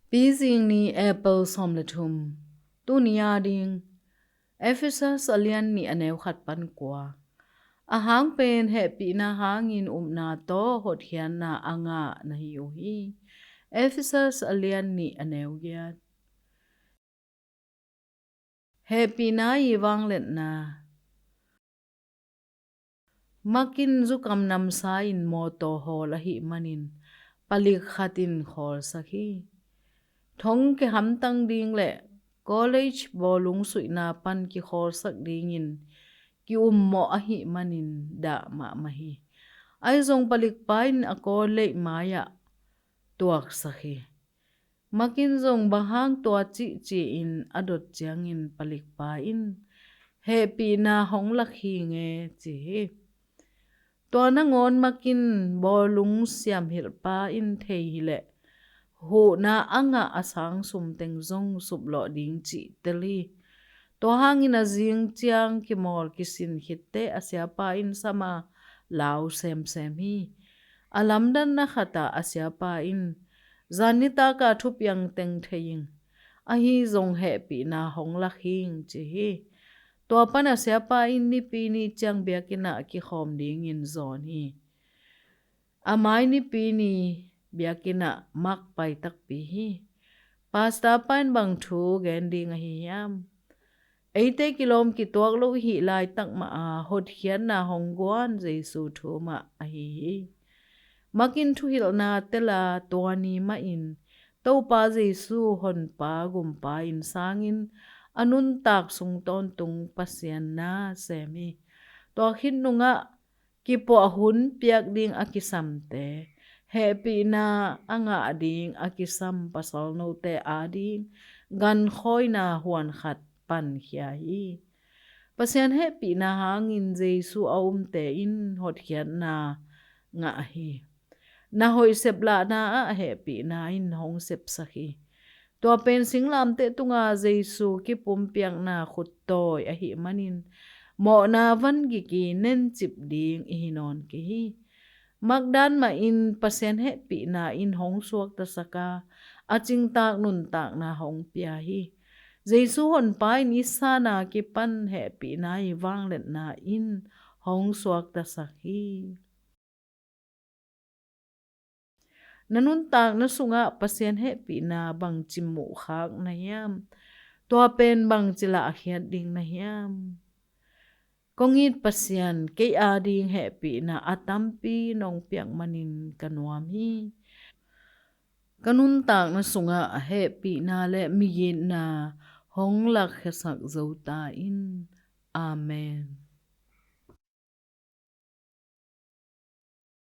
Pising ni apple som le thum tu nia ding Ephesus alian ni anew khat pan kwa a hang pen happy na hangin na to hot hian na anga na hi hi Ephesus alian ni anew giat happy na yiwang let na makin zukam nam sa in moto hol a hi manin palik khatin khol sakhi thong ke ham tang ding le college bolung sui na pan ki khol sak ding in ki mo a hi manin da ma hi ai zong palik pain a ko le maya tuak sakhi makin zong bahang tua chi in adot chiang in palik pa in happy na hong lakhi nge chi to na ngon makin bolung siam hil pa in thei hile hu na anga asang sum teng zong sup lo ding chi teli to hangin a jing chiang ki mol ki sin hitte asya pa in sama lau sem hi alamdan na khata asya pa in zanita ka thup yang teng theing a hi zong happy na hong lakhing chi hi to pana asya pa in ni pi ni chang biakina ki khom ding in zon hi amai ni pi ni biakina mak pai tak pi hi pasta pan bang thu gen ding a hi yam 80 kilom ki tuak lo hi lai tak ma a hot hian na hongguan jesu thu ma a hi makin thu hil na tela tuani ma in to pa jesu hon pa gum pa in sangin anun tak sung ton tung pasian na semi to hin nunga ki po hun piak ding akisam te happy na anga ding akisam pasal no te ading gan khoi na huan khat pan khia hi pasian happy na hangin jesu aum te in hot hian na nga hi na hoi sep la na a happy na in hong sep sakhi to pen singlam te tunga jesu ki pum piang na khut toy a hi manin mo na van gi ki nen chip ding i non ki hi magdan ma in pasian happy na in hong suak ta saka aching tak nun tak na hong pia hi jesu hon pai ni sana ki pan happy na i wang let na in hong suak ta sakhi nanun tak na sunga pasian happy na bang chimu khak na yam to pen bang chila khiat ding na yam kongit pasian ke ading happy na atampi nong piak manin kanuam hi kanun tak na sunga happy na le mi na hong lak khesak zota in amen